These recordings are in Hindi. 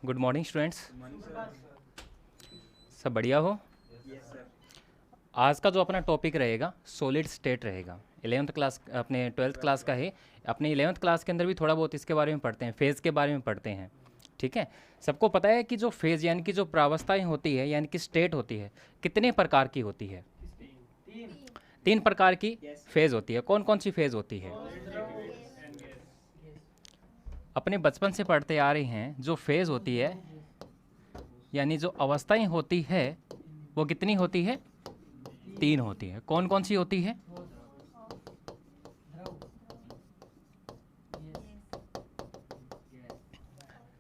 गुड मॉर्निंग स्टूडेंट्स, सब बढ़िया हो। आज का जो अपना टॉपिक रहेगा सॉलिड स्टेट रहेगा। 11th क्लास अपने 12th क्लास का है। अपने 11th क्लास के अंदर भी थोड़ा बहुत इसके बारे में पढ़ते हैं, फेज़ के बारे में पढ़ते हैं। ठीक है, सबको पता है कि जो फेज़ यानी कि जो प्रावस्थाएं होती है यानी कि स्टेट होती है कितने प्रकार की होती है? तीन प्रकार की फेज़ होती है। कौन कौन सी फेज़ होती है? अपने बचपन से पढ़ते आ रहे हैं, जो फेज़ होती है यानी जो अवस्थाएं होती है वो कितनी होती है? तीन होती है। कौन कौन सी होती है?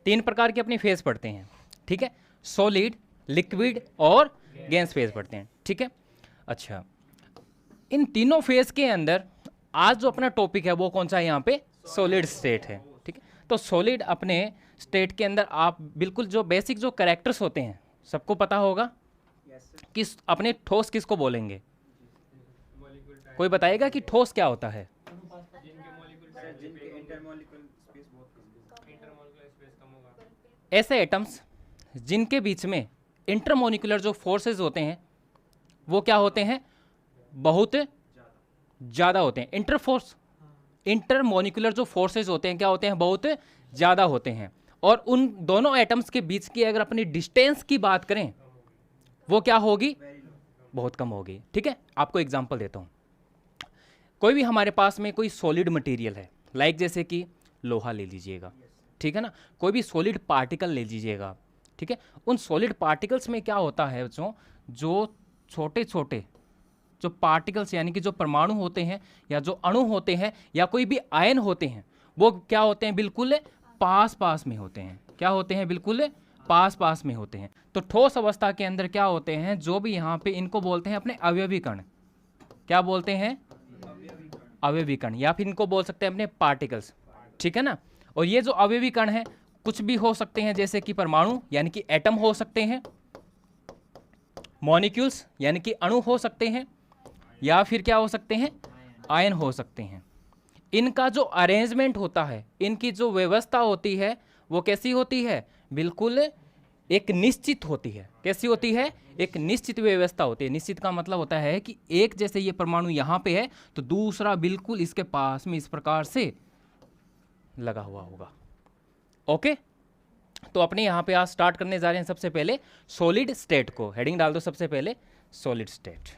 तीन प्रकार की अपनी फेज पढ़ते हैं। ठीक है, सॉलिड, लिक्विड और गैस फेज पढ़ते हैं। ठीक है, अच्छा, इन तीनों फेज के अंदर आज जो अपना टॉपिक है वो कौन सा है? यहाँ पे सॉलिड स्टेट है। ठीक है, तो सॉलिड अपने स्टेट के अंदर आप बिल्कुल जो बेसिक जो कैरेक्टर्स होते हैं सबको पता होगा कि अपने ठोस किसको बोलेंगे? कोई बताएगा कि ठोस क्या होता है? ऐसे एटम्स जिनके बीच में इंटरमोलिकुलर जो फोर्सेस होते हैं वो क्या होते हैं? बहुत ज़्यादा होते हैं। इंटरमोलिकुलर जो फोर्सेस होते हैं क्या होते हैं? बहुत ज़्यादा होते हैं। और उन दोनों एटम्स के बीच की अगर अपनी डिस्टेंस की बात करें वो क्या होगी? बहुत कम होगी। ठीक है, आपको एग्जांपल देता हूँ। कोई भी हमारे पास में कोई सॉलिड मटेरियल है, लाइक जैसे कि लोहा ले लीजिएगा, ठीक है ना, कोई भी सॉलिड पार्टिकल ले लीजिएगा। ठीक है, उन सॉलिड पार्टिकल्स में क्या होता है बच्चों? जो छोटे छोटे जो पार्टिकल्स यानी कि जो परमाणु होते हैं या जो अणु होते हैं या कोई भी आयन होते हैं वो क्या होते हैं? बिल्कुल पास पास में होते हैं। क्या होते हैं? बिल्कुल पास पास में होते हैं। तो ठोस अवस्था के अंदर क्या होते हैं? जो भी यहाँ पे इनको बोलते हैं अपने अवयवी कण। क्या बोलते हैं? अवयवी कण, या फिर इनको बोल सकते हैं अपने पार्टिकल्स। ठीक है ना, और ये जो अवयवी कण है कुछ भी हो सकते हैं, जैसे कि परमाणु यानी कि एटम हो सकते हैं, मॉलिक्यूल्स यानी कि अणु हो सकते हैं, या फिर क्या हो सकते हैं? आयन हो सकते हैं। इनका जो अरेंजमेंट होता है, इनकी जो व्यवस्था होती है वो कैसी होती है? बिल्कुल एक निश्चित होती है। कैसी होती है? एक निश्चित व्यवस्था होती है। निश्चित का मतलब होता है कि एक जैसे ये परमाणु यहाँ पे है तो दूसरा बिल्कुल इसके पास में इस प्रकार से लगा हुआ होगा। ओके, तो अपने यहाँ पे आज स्टार्ट करने जा रहे हैं सबसे पहले सॉलिड स्टेट को। हेडिंग डाल दो सबसे पहले सॉलिड स्टेट।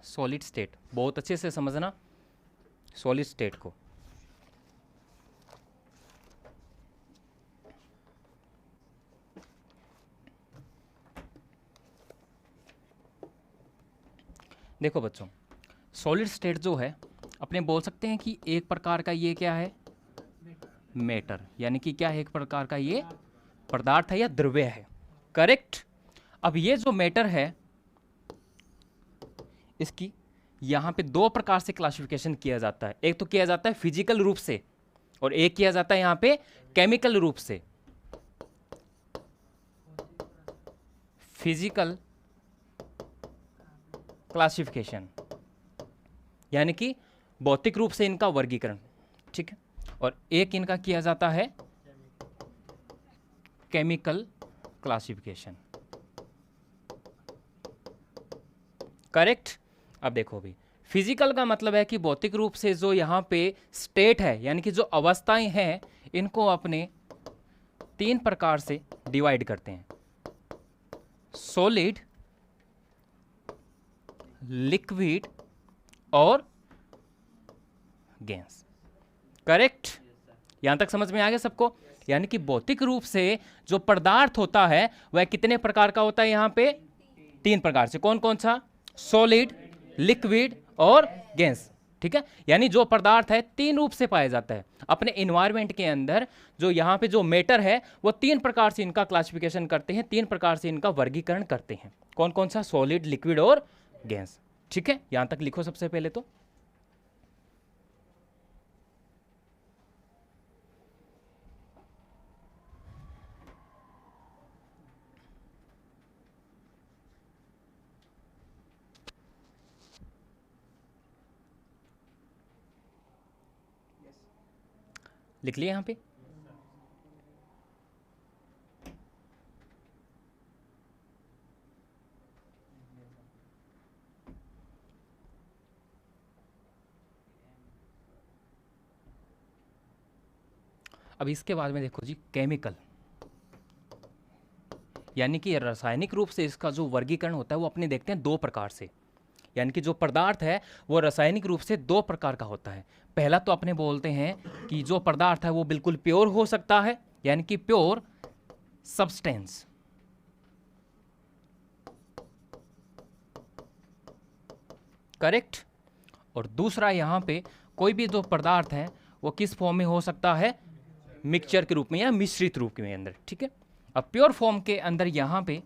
सॉलिड स्टेट बहुत अच्छे से समझना, सॉलिड स्टेट को। देखो बच्चों, सॉलिड स्टेट जो है अपने बोल सकते हैं कि एक प्रकार का ये क्या है? मैटर, यानी कि क्या है? एक प्रकार का ये पदार्थ है या द्रव्य है। करेक्ट। अब ये जो मैटर है इसकी यहाँ पे दो प्रकार से क्लासिफिकेशन किया जाता है। एक तो किया जाता है फिजिकल रूप से और एक किया जाता है यहाँ पे केमिकल रूप से। फिजिकल क्लासिफिकेशन यानी कि भौतिक रूप से इनका वर्गीकरण। ठीक है, और एक इनका किया जाता है केमिकल क्लासिफिकेशन। करेक्ट। अब देखो भी, फिजिकल का मतलब है कि भौतिक रूप से जो यहाँ पे स्टेट है यानी कि जो अवस्थाएं हैं इनको अपने तीन प्रकार से डिवाइड करते हैं: सॉलिड, लिक्विड और गैस। करेक्ट, यहां तक समझ में आ गया सबको? यानी कि भौतिक रूप से जो पदार्थ होता है वह कितने प्रकार का होता है? यहाँ पे तीन प्रकार से। कौन कौन सा? सॉलिड, लिक्विड और गैस। ठीक है, यानी जो पदार्थ है तीन रूप से पाया जाता है अपने इन्वायरमेंट के अंदर। जो यहाँ पे जो मैटर है वो तीन प्रकार से इनका क्लासिफिकेशन करते हैं, तीन प्रकार से इनका वर्गीकरण करते हैं। कौन कौन सा? सॉलिड, लिक्विड और गैस। ठीक है, यहां तक लिखो सबसे पहले तो। लिख लिया यहां पे। अब इसके बाद में देखो जी, केमिकल, यानी कि रासायनिक रूप से इसका जो वर्गीकरण होता है वो अपने देखते हैं दो प्रकार से। यानी कि जो पदार्थ है वो रासायनिक रूप से दो प्रकार का होता है। पहला तो अपने बोलते हैं कि जो पदार्थ है वो बिल्कुल प्योर हो सकता है, यानी कि प्योर सब्सटेंस। करेक्ट। और दूसरा यहां पे कोई भी जो पदार्थ है वो किस फॉर्म में हो सकता है, मिक्सचर के रूप में या मिश्रित रूप के अंदर। ठीक है, अब प्योर फॉर्म के अंदर यहां पे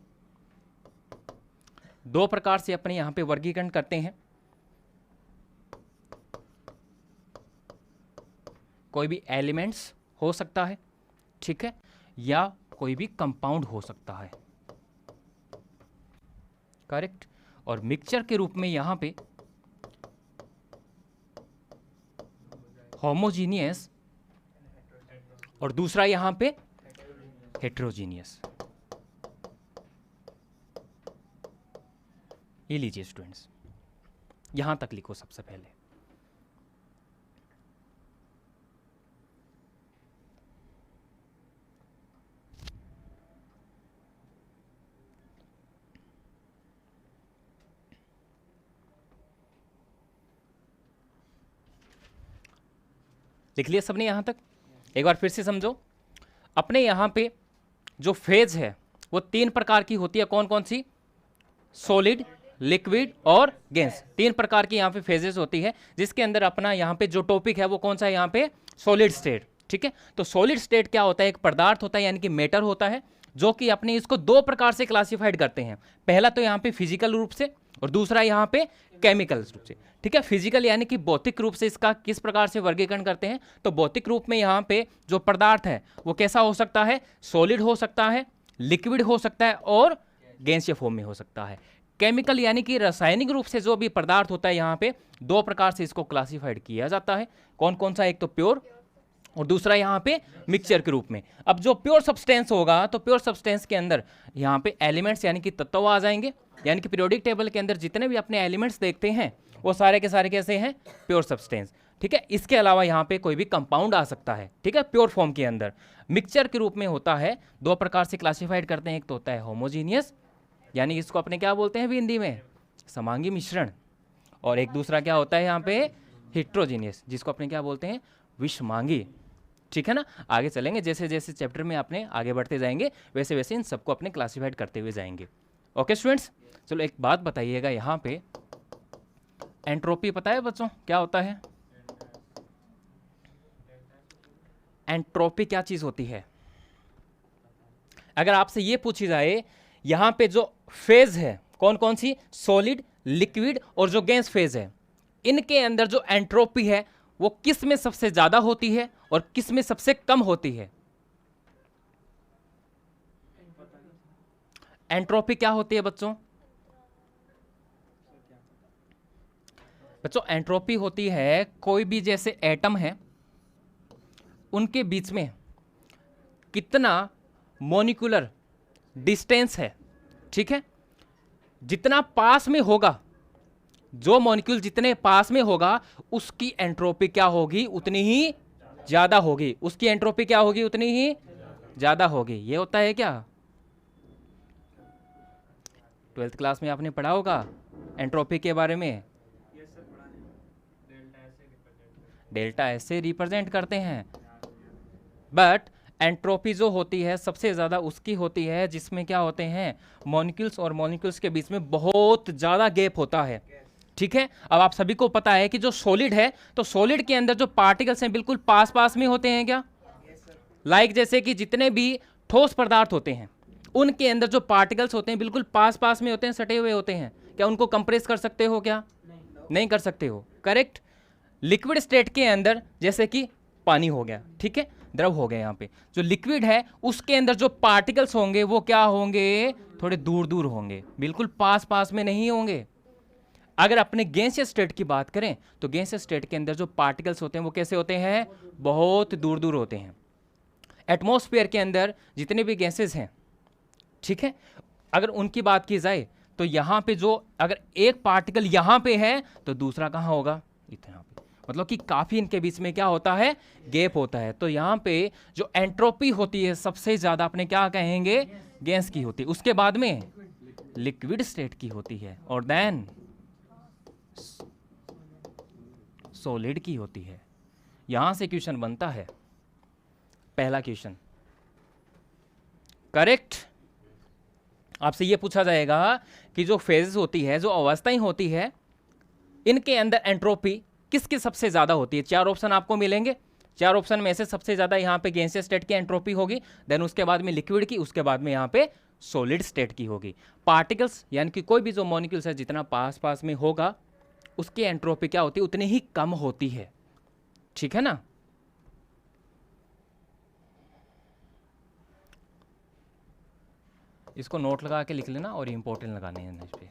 दो प्रकार से अपने यहां पे वर्गीकरण करते हैं। कोई भी एलिमेंट्स हो सकता है, ठीक है, या कोई भी कंपाउंड हो सकता है। करेक्ट। और मिक्सचर के रूप में यहां पे होमोजीनियस और दूसरा यहां पे हेट्रोजीनियस। ये लीजिए स्टूडेंट्स, यहां तक लिखो सबसे पहले। लिख लिया सबने यहां तक? एक बार फिर से समझो, अपने यहां पे जो फेज है वो तीन प्रकार की होती है। कौन कौन सी? सॉलिड, लिक्विड और गैस। तीन प्रकार की यहाँ पे फेजेस होती है, जिसके अंदर अपना यहाँ पे जो टॉपिक है वो कौन सा है, यहाँ पे सॉलिड स्टेट। ठीक है, तो सॉलिड स्टेट क्या होता है? एक पदार्थ होता है, यानी कि मैटर होता है, जो कि अपने इसको दो प्रकार से क्लासिफाइड करते हैं। पहला तो यहाँ पे फिजिकल रूप से और दूसरा यहाँ पे केमिकल रूप से। ठीक है, फिजिकल यानी कि भौतिक रूप से इसका किस प्रकार से वर्गीकरण करते हैं, तो भौतिक रूप में यहाँ पे जो पदार्थ है वो कैसा हो सकता है? सॉलिड हो सकता है, लिक्विड हो सकता है और गैसीय फॉर्म में हो सकता है। केमिकल यानी कि रासायनिक रूप से जो भी पदार्थ होता है यहाँ पे दो प्रकार से इसको क्लासिफाइड किया जाता है। कौन कौन सा? एक तो प्योर और दूसरा यहाँ पे मिक्सचर के रूप में। अब जो प्योर सब्सटेंस होगा तो प्योर सब्सटेंस के अंदर यहाँ पे एलिमेंट्स यानी कि तत्व आ जाएंगे, यानी कि पीरियोडिक टेबल के अंदर जितने भी अपने एलिमेंट्स देखते हैं वो सारे के सारे कैसे हैं? Pure substance. ठीक है, इसके अलावा यहाँ पे कोई भी कंपाउंड आ सकता है। ठीक है, प्योर फॉर्म के अंदर। मिक्सचर के रूप में होता है, दो प्रकार से क्लासिफाइड करते हैं। एक तो होता है होमोजीनियस, यानी इसको अपने क्या बोलते हैं हिंदी में? समांगी मिश्रण। और एक दूसरा क्या होता है यहाँ पे? हेट्रोजीनियस, जिसको अपने क्या बोलते हैं? विषमांगी। ठीक है ना, आगे चलेंगे, जैसे जैसे चैप्टर में अपने आगे बढ़ते जाएंगे वैसे वैसे इन सबको अपने क्लासिफाइड करते हुए जाएंगे। ओके स्टूडेंट्स, चलो एक बात बताइएगा, यहाँ पे एंट्रोपी पता है बच्चों क्या होता है? एंट्रोपी क्या चीज होती है? अगर आपसे ये पूछी जाए यहाँ पे जो फेज है कौन कौन सी? सॉलिड, लिक्विड और जो गैस फेज है, इनके अंदर जो एंट्रोपी है वो किस में सबसे ज्यादा होती है और किस में सबसे कम होती है? एंट्रोपी क्या होती है बच्चों? बच्चों एंट्रोपी होती है कोई भी जैसे एटम है उनके बीच में कितना मॉलिक्यूलर डिस्टेंस है। ठीक है, जितना पास में होगा, जो मॉलिक्यूल जितने पास में होगा उसकी एंट्रोपी क्या होगी? उतनी ही ज्यादा होगी। उसकी एंट्रोपी क्या होगी? उतनी ही ज्यादा होगी। ये होता है क्या? 12th क्लास में आपने पढ़ा होगा एंट्रोपी के बारे में। डेल्टा एस से रिप्रेजेंट करते हैं, बट एंट्रोपी जो होती है सबसे ज़्यादा उसकी होती है जिसमें क्या होते हैं? मॉलिक्यूल्स और मॉलिक्यूल्स के बीच में बहुत ज़्यादा गैप होता है। ठीक है, अब आप सभी को पता है कि जो सॉलिड है तो सॉलिड के अंदर जो पार्टिकल्स हैं बिल्कुल पास पास में होते हैं क्या? लाइक जैसे कि जितने भी ठोस पदार्थ होते हैं उनके अंदर जो पार्टिकल्स होते हैं बिल्कुल पास पास में होते हैं, सटे हुए होते हैं। क्या क्या उनको कंप्रेस कर सकते हो क्या? नहीं कर सकते हो, करेक्ट। लिक्विड स्टेट के अंदर जैसे कि पानी हो गया, ठीक है, द्रव हो गया, यहाँ पे जो लिक्विड है उसके अंदर जो पार्टिकल्स होंगे वो क्या होंगे? थोड़े दूर दूर होंगे, बिल्कुल पास पास में नहीं होंगे। अगर अपने गैसीय स्टेट की बात करें तो गैसीय स्टेट के अंदर जो पार्टिकल्स होते हैं वो कैसे होते हैं? बहुत दूर दूर होते हैं। एटमॉस्फेयर के अंदर जितने भी गैसेस हैं, ठीक है, अगर उनकी बात की जाए तो यहाँ पे जो अगर एक पार्टिकल यहाँ पे है तो दूसरा कहाँ होगा? इतना पे, मतलब कि काफ़ी इनके बीच में क्या होता है? गैप होता है। तो यहाँ पे जो एंट्रोपी होती है सबसे ज़्यादा अपने क्या कहेंगे? गैस की होती है, उसके बाद में लिक्विड स्टेट की होती है, और देन सॉलिड की होती है। यहां से क्वेश्चन बनता है, पहला क्वेश्चन, करेक्ट। आपसे यह पूछा जाएगा कि जो फेजेस होती है, जो अवस्थाएं होती है, इनके अंदर एंट्रोपी किसकी सबसे ज्यादा होती है? चार ऑप्शन आपको मिलेंगे, चार ऑप्शन में से सबसे ज्यादा यहाँ पे गैसीय स्टेट की एंट्रोपी होगी, देन उसके बाद में लिक्विड की, उसके बाद में यहाँ पे सॉलिड स्टेट की होगी। पार्टिकल्स यानी कि कोई भी जो मॉलिक्यूल्स है जितना पास पास में होगा उसकी एंट्रोपी क्या होती है? उतनी ही कम होती है, ठीक है ना। इसको नोट लगा के लिख लेना और इंपॉर्टेंट लगाने हैं इस पे।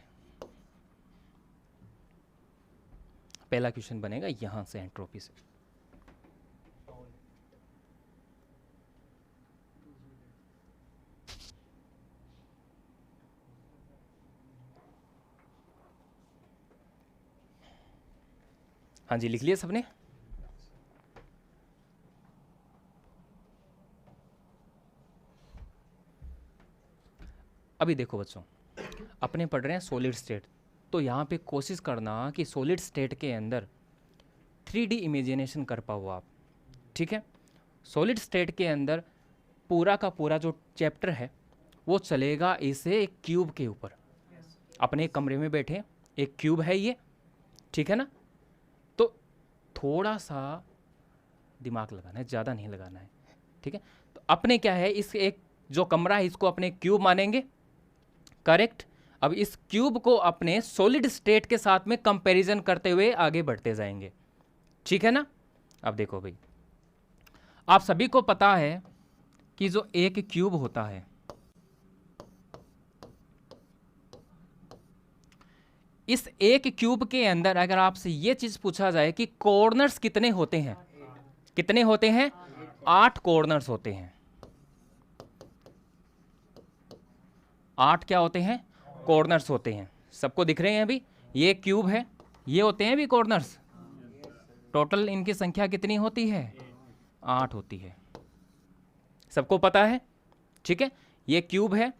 पहला क्वेश्चन बनेगा यहां से एंट्रोपी से। हाँ जी, लिख लिया सबने? अभी देखो बच्चों, अपने पढ़ रहे हैं सॉलिड स्टेट, तो यहाँ पे कोशिश करना कि सॉलिड स्टेट के अंदर 3D इमेजिनेशन कर पाओ आप, ठीक है। सॉलिड स्टेट के अंदर पूरा का पूरा जो चैप्टर है वो चलेगा इसे एक क्यूब के ऊपर। अपने एक कमरे में बैठे, एक क्यूब है ये, ठीक है ना। तो थोड़ा सा दिमाग लगाना है, ज़्यादा नहीं लगाना है, ठीक है। तो अपने क्या है, इस एक जो कमरा है इसको अपने क्यूब मानेंगे, करेक्ट। अब इस क्यूब को अपने सॉलिड स्टेट के साथ में कंपैरिजन करते हुए आगे बढ़ते जाएंगे, ठीक है ना। अब देखो भाई, आप सभी को पता है कि जो एक क्यूब होता है, इस एक क्यूब के अंदर अगर आपसे ये चीज पूछा जाए कि कॉर्नर्स कितने होते हैं, कितने होते हैं? 8 कॉर्नर्स होते हैं। 8 क्या होते हैं? कॉर्नर्स होते हैं। सबको दिख रहे हैं अभी? ये क्यूब है, ये होते हैं भी कॉर्नर्स। टोटल इनकी संख्या कितनी होती है? 8 होती है। सबको पता है, ठीक है। ये क्यूब है,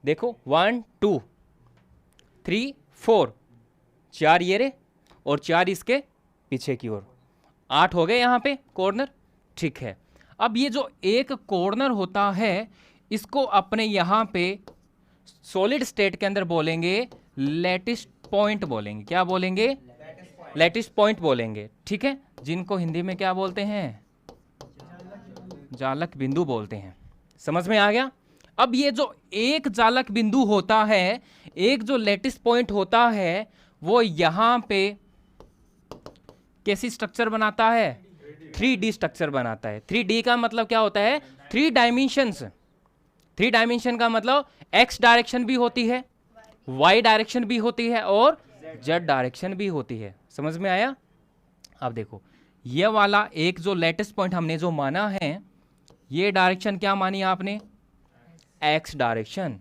देखो 1 2 3 4, 4 ये रे और 4 इसके पीछे की ओर, 8 हो गए यहाँ पे कॉर्नर, ठीक है। अब ये जो एक कॉर्नर होता है इसको अपने यहाँ पे सॉलिड स्टेट के अंदर बोलेंगे लैटिस पॉइंट बोलेंगे। क्या बोलेंगे? लैटिस पॉइंट बोलेंगे, ठीक है। जिनको हिंदी में क्या बोलते हैं? जालक बिंदु बोलते हैं। समझ में आ गया? अब ये जो एक जालक बिंदु होता है, एक जो लैटिस पॉइंट होता है, वो यहां पे कैसी स्ट्रक्चर बनाता है? 3D स्ट्रक्चर बनाता है। 3D का मतलब क्या होता है? 3 डायमेंशंस। 3 डायमेंशन का मतलब x डायरेक्शन भी होती है, y डायरेक्शन भी होती है और z डायरेक्शन भी होती है। समझ में आया? अब देखो, ये वाला एक जो लैटिस पॉइंट हमने जो माना है, ये डायरेक्शन क्या मानी आपने? x direction.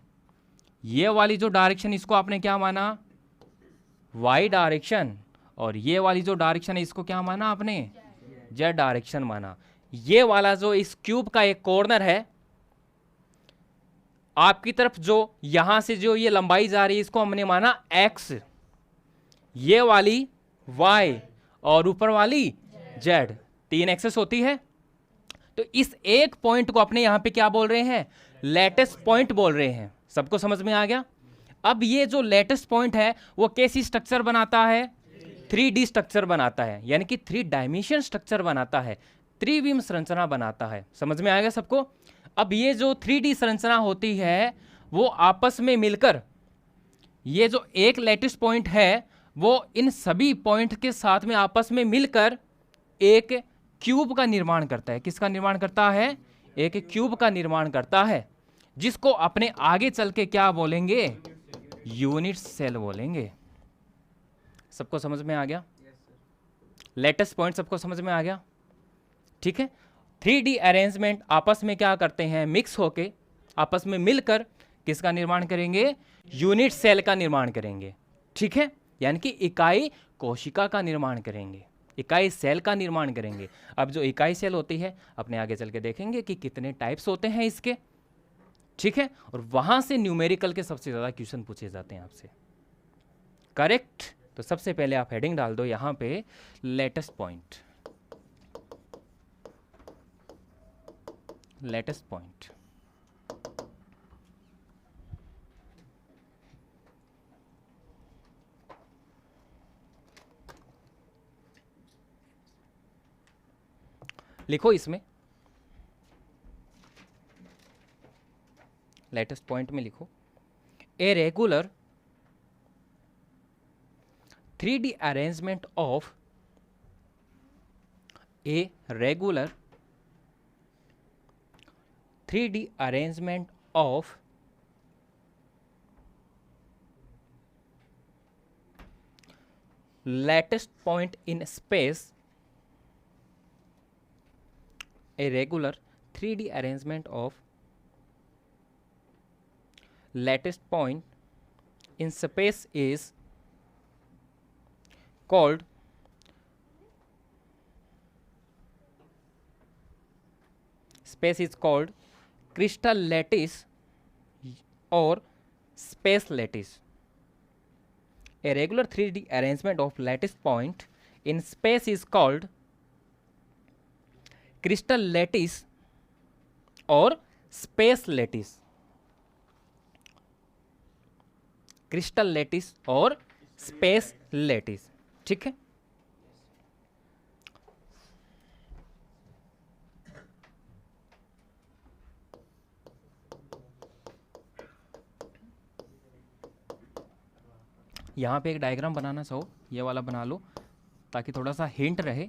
ये वाली जो डायरेक्शन इसको आपने क्या माना? y direction. और ये वाली जो डायरेक्शन है इसको क्या माना आपने? z डायरेक्शन माना। ये वाला जो इस क्यूब का एक कॉर्नर है, आपकी तरफ जो यहां से जो ये लंबाई जा रही है इसको हमने माना x, ये वाली y और ऊपर वाली z, 3 एक्सेस होती है। तो इस एक पॉइंट को अपने यहां पे क्या बोल रहे हैं? लैटिस पॉइंट बोल रहे हैं। सबको समझ में आ गया? अब ये जो लैटिस पॉइंट है वो कैसी स्ट्रक्चर बनाता है? 3D स्ट्रक्चर बनाता है, यानी कि 3 डायमेंशन स्ट्रक्चर बनाता है, त्रिविम संरचना बनाता है। समझ में आएगा सबको? अब ये जो 3D संरचना होती है वो आपस में मिलकर ये जो एक लैटिस पॉइंट है वो इन सभी पॉइंट के साथ में आपस में मिलकर एक क्यूब का निर्माण करता है। किसका निर्माण करता है? एक क्यूब का निर्माण करता है, जिसको अपने आगे चल के क्या बोलेंगे? यूनिट सेल बोलेंगे। सबको समझ में आ गया? लेटेस्ट पॉइंट सबको समझ में आ गया? ठीक है। 3D अरेंजमेंट आपस में क्या करते हैं? मिक्स होके आपस में मिलकर किसका निर्माण करेंगे? यूनिट सेल का निर्माण करेंगे। ठीक है, यानी कि इकाई कोशिका का निर्माण करेंगे, इकाई सेल का निर्माण करेंगे। अब जो इकाई सेल होती है अपने आगे चल के देखेंगे कि कितने टाइप्स होते हैं इसके। ठीक है, और वहां से न्यूमेरिकल के सबसे ज्यादा क्वेश्चन पूछे जाते हैं आपसे। करेक्ट। तो सबसे पहले आप हेडिंग डाल दो यहां पे लेटेस्ट पॉइंट, लेटेस्ट पॉइंट। लिखो इसमें, लेटेस्ट पॉइंट में लिखो a regular 3D arrangement of a regular 3D arrangement of lattice point in space, a regular 3D arrangement of lattice point in space is called crystal lattice or space lattice. A regular 3D arrangement of lattice point in space is called crystal lattice or space lattice. Crystal lattice और स्पेस लैटिस। ठीक है, यहाँ पे एक डायग्राम बनाना चाहो ये वाला बना लो, ताकि थोड़ा सा हिंट रहे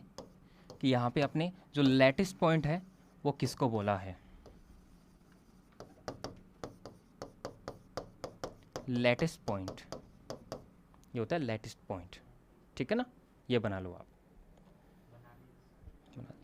कि यहाँ पे अपने जो लैटिस पॉइंट है वो किसको बोला है। लैटिस पॉइंट ये होता है लैटिस पॉइंट। ठीक है ना, ये बना लो आप। बना दिया।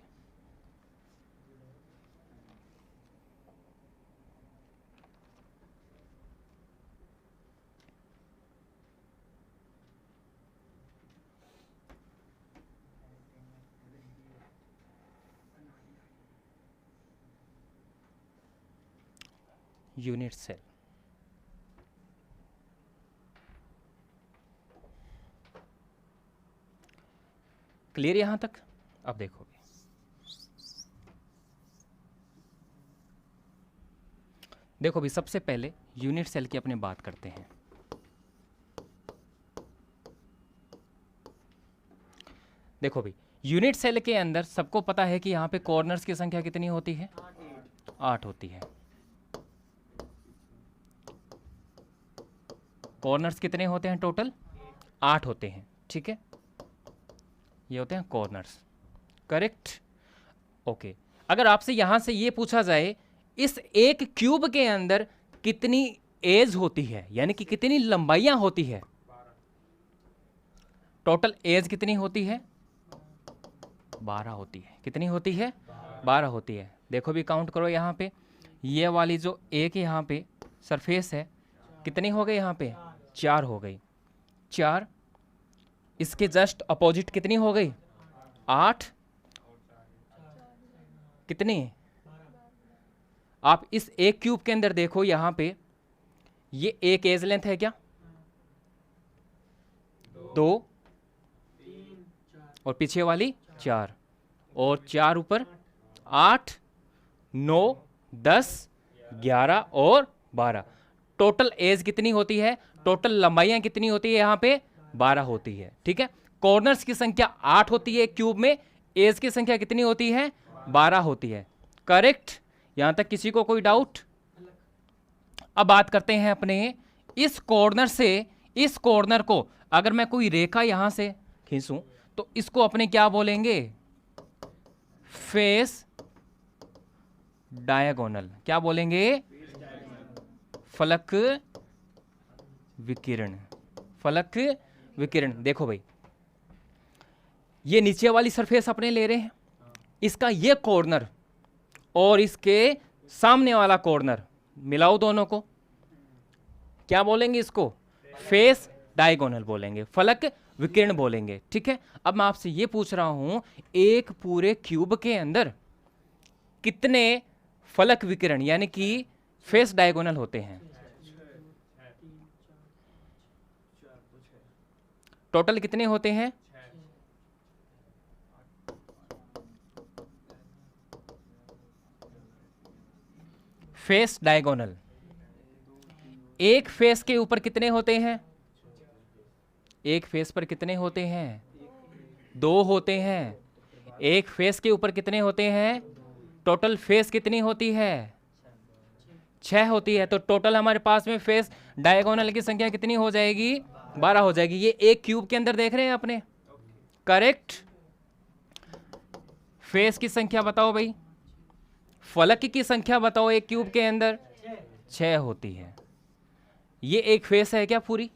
यूनिट सेल, क्लियर यहां तक? अब देखोगे देखो भी, सबसे पहले यूनिट सेल की अपने बात करते हैं। देखो भी, यूनिट सेल के अंदर सबको पता है कि यहां पे कॉर्नर्स की संख्या कितनी होती है? 8 होती है। कॉर्नर्स कितने होते हैं टोटल? 8 होते हैं। ठीक है, ये होते हैं कॉर्नर्स। Correct, okay. अगर आपसे यहां से ये पूछा जाए इस एक क्यूब के अंदर कितनी एज होती है, यानी कि कितनी लंबाइयां होती है, टोटल एज कितनी होती है? 12 होती है। कितनी होती है? 12 होती है। देखो भी, काउंट करो यहाँ पे, ये वाली जो एक यहाँ पे सरफेस है कितनी हो गई? यहाँ पे 4 हो गई। 4, इसके जस्ट अपोजिट कितनी हो गई? 8, कितनी? आप इस एक क्यूब के अंदर देखो, यहां पे ये एक एज लेंथ है क्या? 2 और पीछे वाली 4 और 4 ऊपर 8, 9, 10, 11 और 12। टोटल एज कितनी होती है? टोटल लंबाइयां कितनी होती है? यहां पे 12 होती है। ठीक है, कॉर्नर्स की संख्या 8 होती है क्यूब में, एज की संख्या कितनी होती है? 12 होती है। करेक्ट, यहां तक किसी को कोई डाउट? अब बात करते हैं अपने इस कॉर्नर से इस कॉर्नर को अगर मैं कोई रेखा यहां से खींचूं तो इसको अपने क्या बोलेंगे, फेस डायगोनल। क्या बोलेंगे, फलक विकिरण, फलक विकिरण। देखो भाई, ये नीचे वाली सरफेस अपने ले रहे हैं, इसका ये कॉर्नर और इसके सामने वाला कॉर्नर मिलाओ दोनों को, क्या बोलेंगे इसको, फेस डायगोनल बोलेंगे, फलक विकिरण बोलेंगे। ठीक है, अब मैं आपसे ये पूछ रहा हूं, एक पूरे क्यूब के अंदर कितने फलक विकिरण यानी कि फेस डायगोनल होते हैं? टोटल कितने होते हैं? फेस डायगोनल एक फेस के ऊपर कितने होते हैं? एक फेस पर कितने होते हैं? दो होते हैं। एक फेस के ऊपर कितने होते हैं? टोटल फेस कितनी होती है? 6 होती है। तो टोटल हमारे पास में फेस डायगोनल की संख्या कितनी हो जाएगी? 12 हो जाएगी। ये एक क्यूब के अंदर देख रहे हैं अपने, करेक्ट। फेस की संख्या बताओ भाई, फलक की संख्या बताओ एक क्यूब के अंदर? 6 होती है। ये एक फेस है क्या पूरी?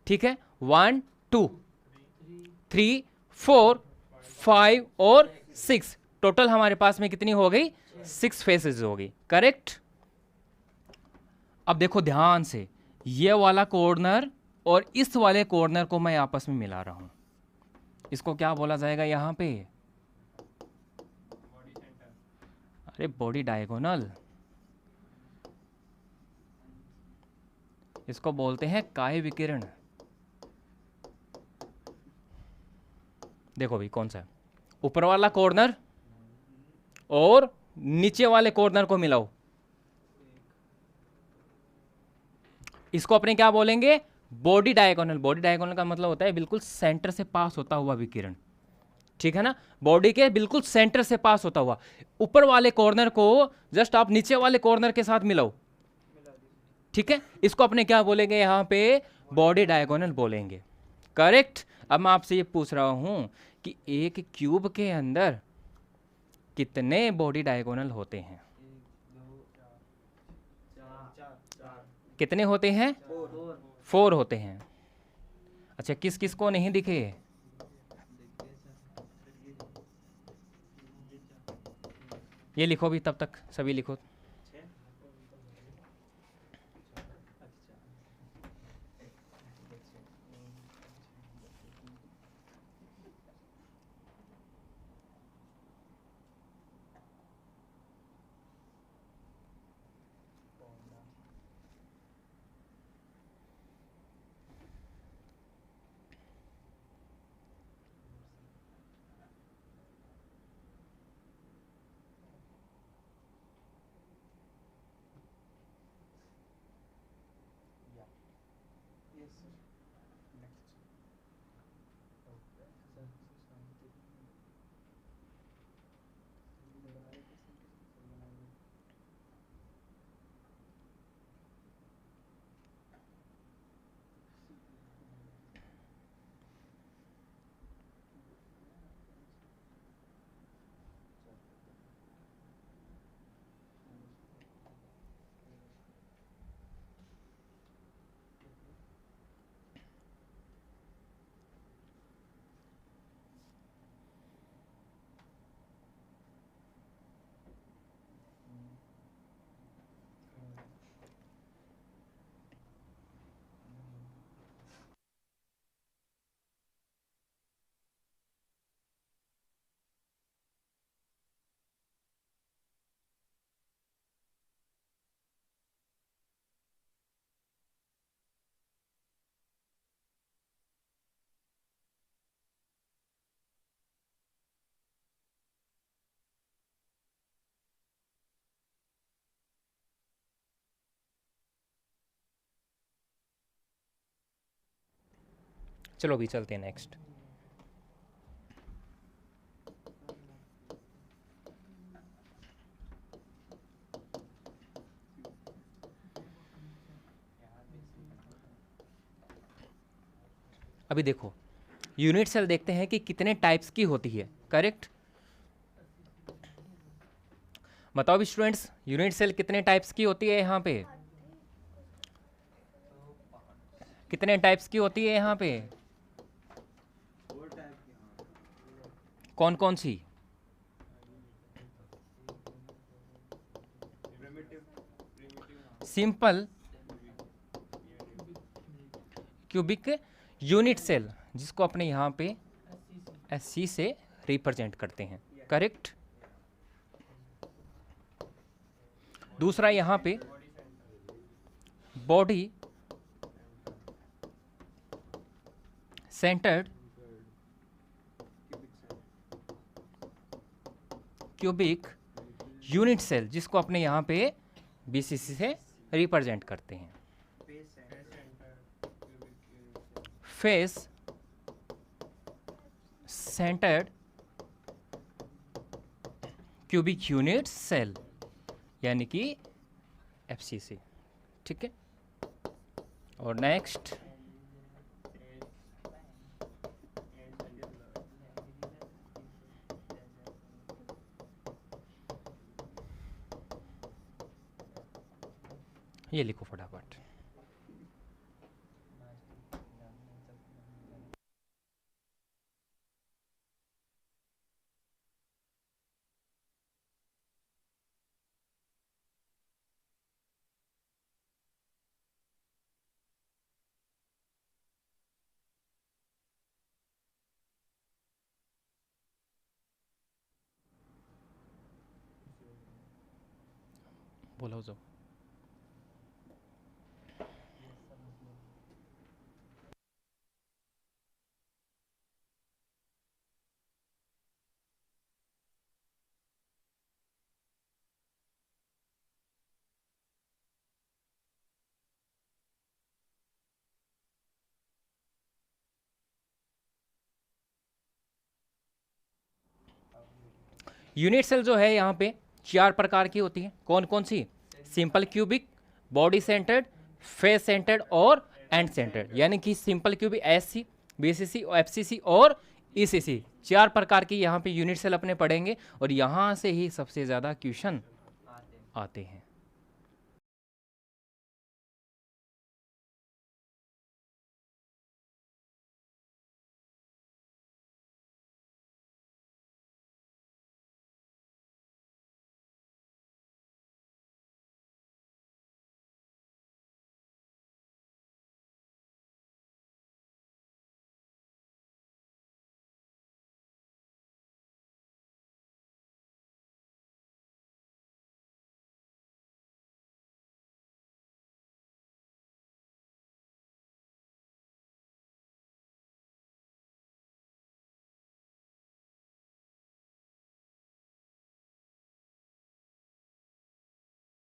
ठीक है, 1 2 3 4 5 और 6, टोटल हमारे पास में कितनी हो गई? 6 फेसेस हो गई, करेक्ट। अब देखो ध्यान से, ये वाला कॉर्नर और इस वाले कॉर्नर को मैं आपस में मिला रहा हूं, इसको क्या बोला जाएगा यहां पे? अरे बॉडी डायगोनल, इसको बोलते हैं काय विकिरण। देखो भाई कौन सा है, ऊपर वाला कॉर्नर और नीचे वाले कॉर्नर को मिलाओ, इसको अपने क्या बोलेंगे? Body diagonal. बॉडी डायगोनल का मतलब होता है बिल्कुल सेंटर से पास होता हुआ विकिरण, ठीक है ना, बॉडी के बिल्कुल सेंटर से पास होता हुआ। ऊपर वाले कॉर्नर को जस्ट आप नीचे वाले कॉर्नर के साथ मिलाओ, ठीक है, इसको अपने क्या बोलेंगे यहां पे? बॉडी डायगोनल बोलेंगे, करेक्ट। अब मैं आपसे ये पूछ रहा हूं कि एक क्यूब के अंदर कितने बॉडी डायगोनल होते हैं? कितने होते हैं? 4 होते हैं। अच्छा, किस किस को नहीं दिखे? ये लिखो भी, तब तक सभी लिखो। चलो अभी चलते हैं नेक्स्ट। अभी देखो यूनिट सेल देखते हैं कि कितने टाइप्स की होती है, करेक्ट? बताओ भी स्टूडेंट्स, यूनिट सेल कितने टाइप्स की होती है यहाँ पे? कितने टाइप्स की होती है यहाँ पे? कौन कौन सी? सिंपल, क्यूबिक, यूनिट सेल, जिसको अपने यहाँ पे SC से रिप्रेजेंट करते हैं, करेक्ट? दूसरा यहाँ पे body centered cubic unit cell, जिसको अपने यहाँ पे BCC से रिप्रेजेंट करते हैं। Face centered cubic unit cell, यानी कि FCC, ठीक है? और नेक्स्ट ये लिखो फटाफट। बोलो जो यूनिट सेल जो है यहाँ पे 4 प्रकार की होती है। कौन कौन सी? Simple cubic, body centred, face centred और एंड सेंटर्ड, यानी कि simple cubic SC, BCC, FCC और ECC, 4 प्रकार की यहाँ पे यूनिट सेल अपने पढ़ेंगे और यहाँ से ही सबसे ज़्यादा क्वेश्चन आते हैं।